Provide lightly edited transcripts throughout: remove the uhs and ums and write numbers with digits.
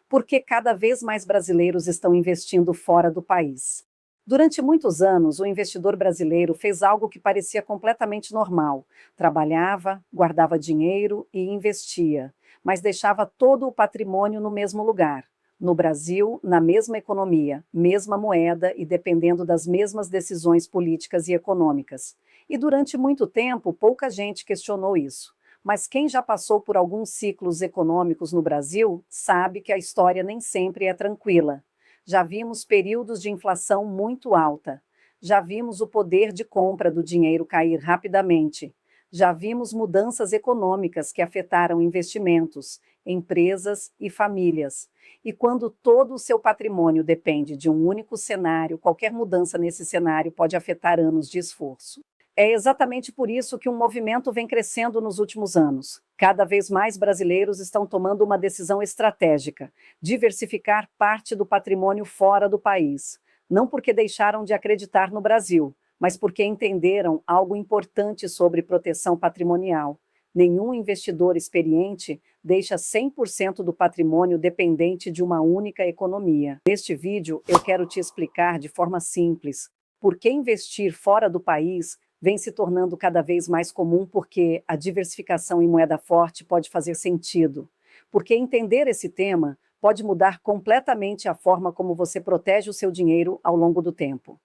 Por que cada vez mais brasileiros estão investindo fora do país? Durante muitos anos, o investidor brasileiro fez algo que parecia completamente normal. Trabalhava, guardava dinheiro e investia, mas deixava todo o patrimônio no mesmo lugar. No Brasil, na mesma economia, mesma moeda e dependendo das mesmas decisões políticas e econômicas. E durante muito tempo, pouca gente questionou isso. Mas quem já passou por alguns ciclos econômicos no Brasil sabe que a história nem sempre é tranquila. Já vimos períodos de inflação muito alta. Já vimos o poder de compra do dinheiro cair rapidamente. Já vimos mudanças econômicas que afetaram investimentos, empresas e famílias. E quando todo o seu patrimônio depende de um único cenário, qualquer mudança nesse cenário pode afetar anos de esforço. É exatamente por isso que um movimento vem crescendo nos últimos anos. Cada vez mais brasileiros estão tomando uma decisão estratégica: diversificar parte do patrimônio fora do país. Não porque deixaram de acreditar no Brasil, mas porque entenderam algo importante sobre proteção patrimonial. Nenhum investidor experiente deixa 100% do patrimônio dependente de uma única economia. Neste vídeo, eu quero te explicar de forma simples por que investir fora do país vem se tornando cada vez mais comum, porque a diversificação em moeda forte pode fazer sentido. Porque entender esse tema pode mudar completamente a forma como você protege o seu dinheiro ao longo do tempo.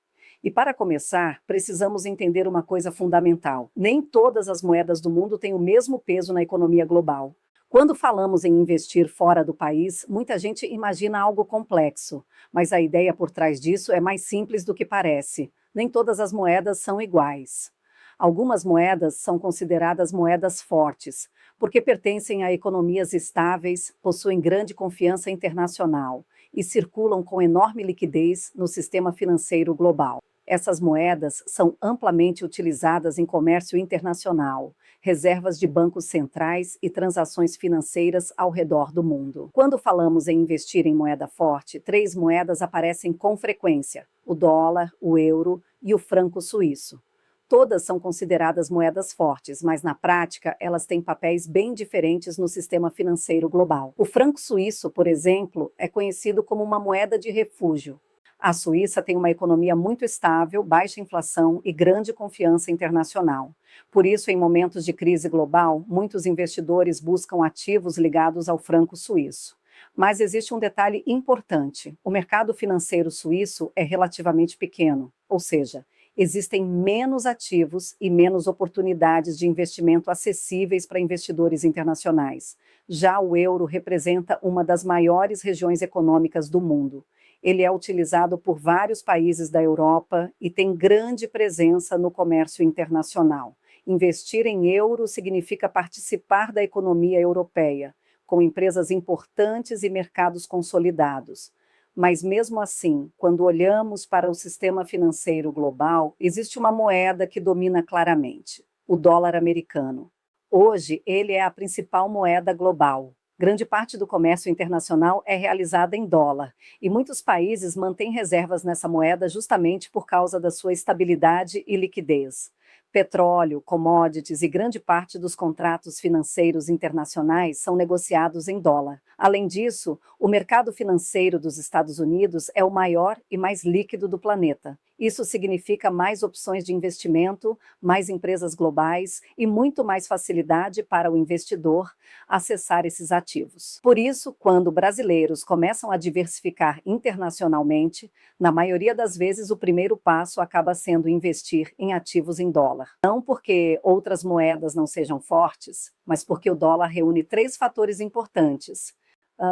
E para começar, precisamos entender uma coisa fundamental: nem todas as moedas do mundo têm o mesmo peso na economia global. Quando falamos em investir fora do país, muita gente imagina algo complexo, mas a ideia por trás disso é mais simples do que parece. Nem todas as moedas são iguais. Algumas moedas são consideradas moedas fortes, porque pertencem a economias estáveis, possuem grande confiança internacional e circulam com enorme liquidez no sistema financeiro global. Essas moedas são amplamente utilizadas em comércio internacional, reservas de bancos centrais e transações financeiras ao redor do mundo. Quando falamos em investir em moeda forte, três moedas aparecem com frequência: o dólar, o euro e o franco suíço. Todas são consideradas moedas fortes, mas na prática elas têm papéis bem diferentes no sistema financeiro global. O franco suíço, por exemplo, é conhecido como uma moeda de refúgio. A Suíça tem uma economia muito estável, baixa inflação e grande confiança internacional. Por isso, em momentos de crise global, muitos investidores buscam ativos ligados ao franco suíço. Mas existe um detalhe importante: o mercado financeiro suíço é relativamente pequeno, ou seja, existem menos ativos e menos oportunidades de investimento acessíveis para investidores internacionais. Já o euro representa uma das maiores regiões econômicas do mundo. Ele é utilizado por vários países da Europa e tem grande presença no comércio internacional. Investir em euro significa participar da economia europeia, com empresas importantes e mercados consolidados. Mas mesmo assim, quando olhamos para o sistema financeiro global, existe uma moeda que domina claramente: o dólar americano. Hoje, ele é a principal moeda global. Grande parte do comércio internacional é realizada em dólar, e muitos países mantêm reservas nessa moeda justamente por causa da sua estabilidade e liquidez. Petróleo, commodities e grande parte dos contratos financeiros internacionais são negociados em dólar. Além disso, o mercado financeiro dos Estados Unidos é o maior e mais líquido do planeta. Isso significa mais opções de investimento, mais empresas globais e muito mais facilidade para o investidor acessar esses ativos. Por isso, quando brasileiros começam a diversificar internacionalmente, na maioria das vezes o primeiro passo acaba sendo investir em ativos em dólar. Não porque outras moedas não sejam fortes, mas porque o dólar reúne três fatores importantes: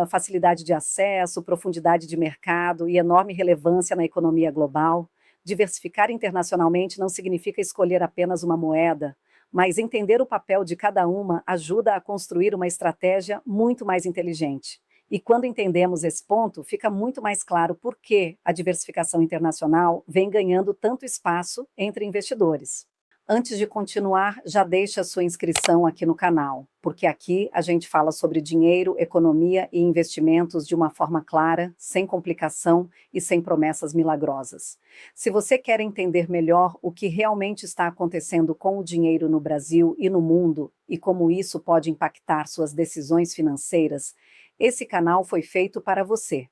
facilidade de acesso, profundidade de mercado e enorme relevância na economia global. Diversificar internacionalmente não significa escolher apenas uma moeda, mas entender o papel de cada uma ajuda a construir uma estratégia muito mais inteligente. E quando entendemos esse ponto, fica muito mais claro por que a diversificação internacional vem ganhando tanto espaço entre investidores. Antes de continuar, já deixe a sua inscrição aqui no canal, porque aqui a gente fala sobre dinheiro, economia e investimentos de uma forma clara, sem complicação e sem promessas milagrosas. Se você quer entender melhor o que realmente está acontecendo com o dinheiro no Brasil e no mundo e como isso pode impactar suas decisões financeiras, Esse canal foi feito para você.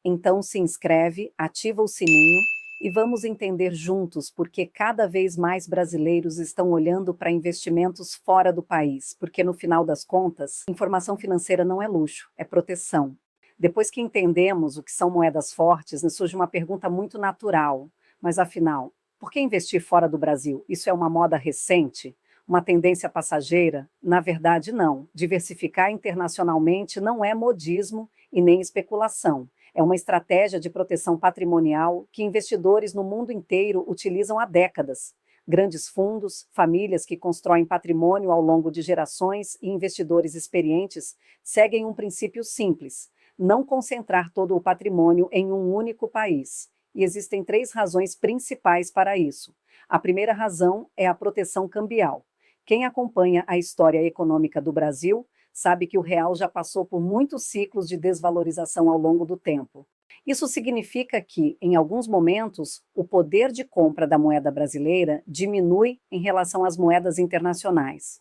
Então se inscreve, ativa o sininho e vamos entender juntos por que cada vez mais brasileiros estão olhando para investimentos fora do país, porque no final das contas, informação financeira não é luxo, é proteção. Depois que entendemos o que são moedas fortes, nos surge uma pergunta muito natural. Mas afinal, por que investir fora do Brasil? Isso é uma moda recente? Uma tendência passageira? Na verdade, não. Diversificar internacionalmente não é modismo e nem especulação. É uma estratégia de proteção patrimonial que investidores no mundo inteiro utilizam há décadas. Grandes fundos, famílias que constroem patrimônio ao longo de gerações e investidores experientes seguem um princípio simples: não concentrar todo o patrimônio em um único país. E existem 3 razões principais para isso. A primeira razão é a proteção cambial. Quem acompanha a história econômica do Brasil sabe que o real já passou por muitos ciclos de desvalorização ao longo do tempo. Isso significa que, em alguns momentos, o poder de compra da moeda brasileira diminui em relação às moedas internacionais.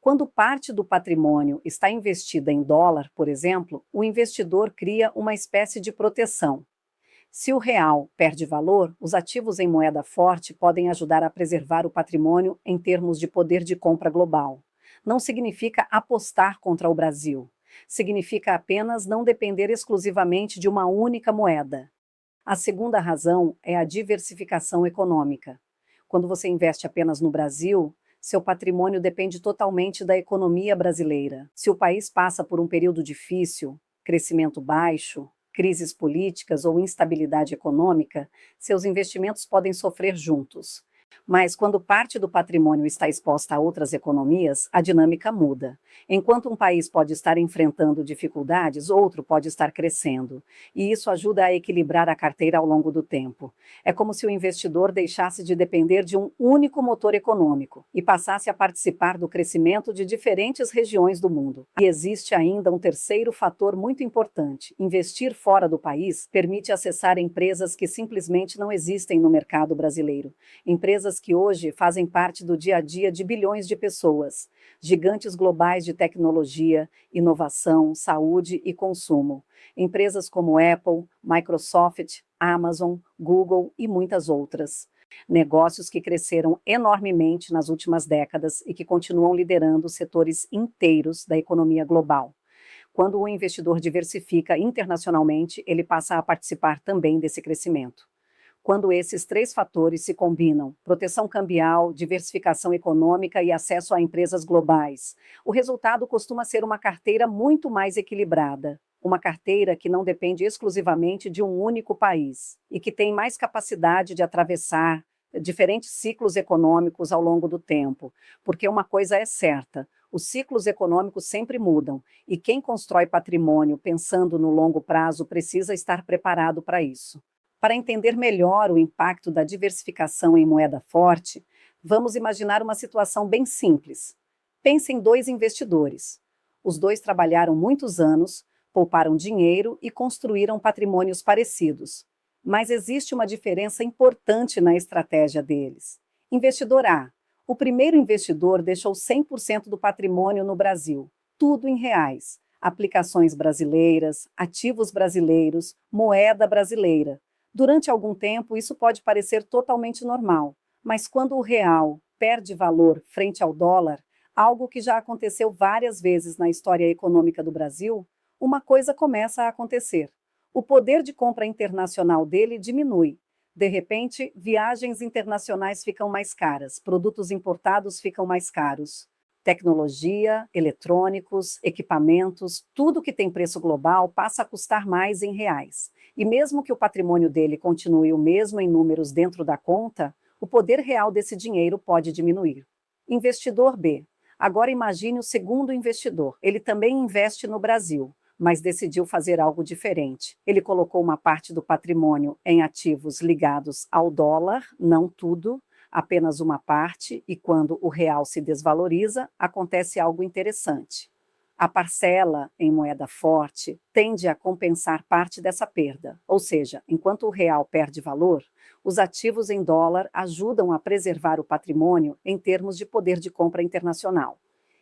Quando parte do patrimônio está investida em dólar, por exemplo, o investidor cria uma espécie de proteção. Se o real perde valor, os ativos em moeda forte podem ajudar a preservar o patrimônio em termos de poder de compra global. Não significa apostar contra o Brasil. Significa apenas não depender exclusivamente de uma única moeda. A segunda razão é a diversificação econômica. Quando você investe apenas no Brasil, seu patrimônio depende totalmente da economia brasileira. Se o país passa por um período difícil, crescimento baixo, crises políticas ou instabilidade econômica, seus investimentos podem sofrer juntos. Mas quando parte do patrimônio está exposta a outras economias, a dinâmica muda. Enquanto um país pode estar enfrentando dificuldades, outro pode estar crescendo. E isso ajuda a equilibrar a carteira ao longo do tempo. É como se o investidor deixasse de depender de um único motor econômico e passasse a participar do crescimento de diferentes regiões do mundo. E existe ainda um terceiro fator muito importante. Investir fora do país permite acessar empresas que simplesmente não existem no mercado brasileiro. Empresas que hoje fazem parte do dia a dia de bilhões de pessoas, gigantes globais de tecnologia, inovação, saúde e consumo. Empresas como Apple, Microsoft, Amazon, Google e muitas outras. Negócios que cresceram enormemente nas últimas décadas e que continuam liderando setores inteiros da economia global. Quando o investidor diversifica internacionalmente, ele passa a participar também desse crescimento. Quando esses 3 fatores se combinam, proteção cambial, diversificação econômica e acesso a empresas globais, o resultado costuma ser uma carteira muito mais equilibrada. Uma carteira que não depende exclusivamente de um único país e que tem mais capacidade de atravessar diferentes ciclos econômicos ao longo do tempo. Porque uma coisa é certa: os ciclos econômicos sempre mudam e quem constrói patrimônio pensando no longo prazo precisa estar preparado para isso. Para entender melhor o impacto da diversificação em moeda forte, vamos imaginar uma situação bem simples. Pense em 2 investidores. Os 2 trabalharam muitos anos, pouparam dinheiro e construíram patrimônios parecidos. Mas existe uma diferença importante na estratégia deles. Investidor A. O primeiro investidor deixou 100% do patrimônio no Brasil, tudo em reais, aplicações brasileiras, ativos brasileiros, moeda brasileira. Durante algum tempo, isso pode parecer totalmente normal, mas quando o real perde valor frente ao dólar, algo que já aconteceu várias vezes na história econômica do Brasil, uma coisa começa a acontecer. O poder de compra internacional dele diminui. De repente, viagens internacionais ficam mais caras, produtos importados ficam mais caros. Tecnologia, eletrônicos, equipamentos, tudo que tem preço global passa a custar mais em reais. E mesmo que o patrimônio dele continue o mesmo em números dentro da conta, o poder real desse dinheiro pode diminuir. Investidor B. Agora imagine o segundo investidor. Ele também investe no Brasil, mas decidiu fazer algo diferente. Ele colocou uma parte do patrimônio em ativos ligados ao dólar, não tudo, apenas uma parte, e quando o real se desvaloriza, acontece algo interessante. A parcela em moeda forte tende a compensar parte dessa perda, ou seja, enquanto o real perde valor, os ativos em dólar ajudam a preservar o patrimônio em termos de poder de compra internacional.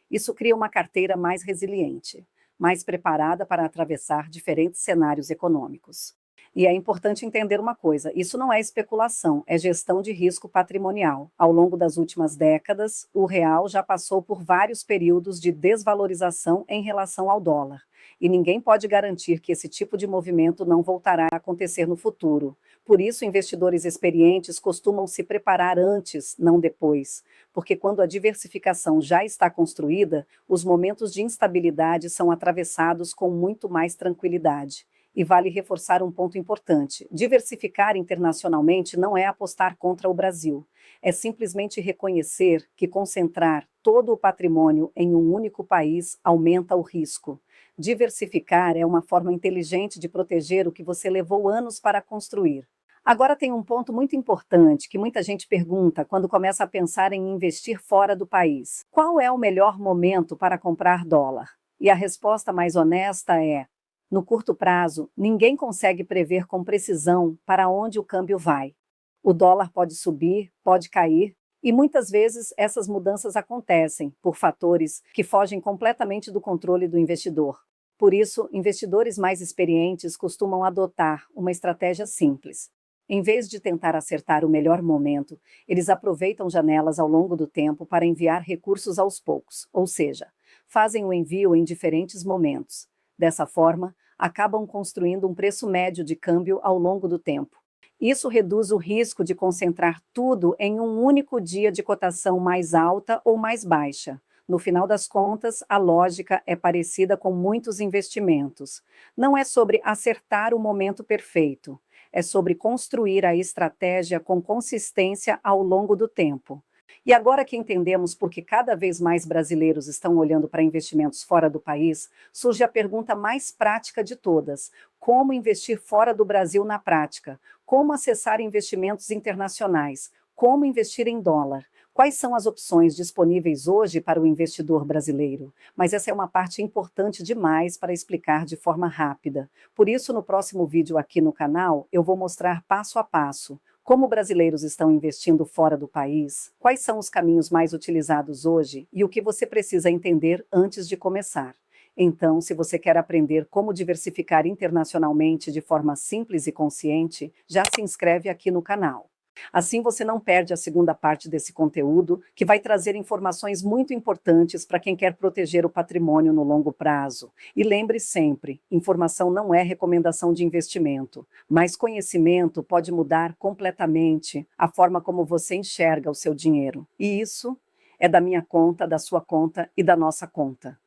Isso cria uma carteira mais resiliente. mais preparada para atravessar diferentes cenários econômicos. E é importante entender uma coisa: isso não é especulação, é gestão de risco patrimonial. Ao longo das últimas décadas, o real já passou por vários períodos de desvalorização em relação ao dólar. E ninguém pode garantir que esse tipo de movimento não voltará a acontecer no futuro. Por isso, investidores experientes costumam se preparar antes, não depois, porque quando a diversificação já está construída, os momentos de instabilidade são atravessados com muito mais tranquilidade. E vale reforçar um ponto importante: diversificar internacionalmente não é apostar contra o Brasil. É simplesmente reconhecer que concentrar todo o patrimônio em um único país aumenta o risco. Diversificar é uma forma inteligente de proteger o que você levou anos para construir. Agora tem um ponto muito importante que muita gente pergunta quando começa a pensar em investir fora do país: qual é o melhor momento para comprar dólar? E a resposta mais honesta é: no curto prazo, ninguém consegue prever com precisão para onde o câmbio vai. O dólar pode subir, pode cair, e muitas vezes essas mudanças acontecem por fatores que fogem completamente do controle do investidor. Por isso, investidores mais experientes costumam adotar uma estratégia simples. Em vez de tentar acertar o melhor momento, eles aproveitam janelas ao longo do tempo para enviar recursos aos poucos, ou seja, fazem o envio em diferentes momentos. Dessa forma, acabam construindo um preço médio de câmbio ao longo do tempo. Isso reduz o risco de concentrar tudo em um único dia de cotação mais alta ou mais baixa. No final das contas, a lógica é parecida com muitos investimentos. Não é sobre acertar o momento perfeito, é sobre construir a estratégia com consistência ao longo do tempo. E agora que entendemos por que cada vez mais brasileiros estão olhando para investimentos fora do país, surge a pergunta mais prática de todas: como investir fora do Brasil na prática? Como acessar investimentos internacionais? Como investir em dólar? Quais são as opções disponíveis hoje para o investidor brasileiro? Mas essa é uma parte importante demais para explicar de forma rápida. Por isso, no próximo vídeo aqui no canal, eu vou mostrar passo a passo como brasileiros estão investindo fora do país, quais são os caminhos mais utilizados hoje e o que você precisa entender antes de começar. Então, se você quer aprender como diversificar internacionalmente de forma simples e consciente, já se inscreve aqui no canal. Assim você não perde a segunda parte desse conteúdo, que vai trazer informações muito importantes para quem quer proteger o patrimônio no longo prazo. E lembre sempre, informação não é recomendação de investimento, mas conhecimento pode mudar completamente a forma como você enxerga o seu dinheiro. E isso é da minha conta, da sua conta e da nossa conta.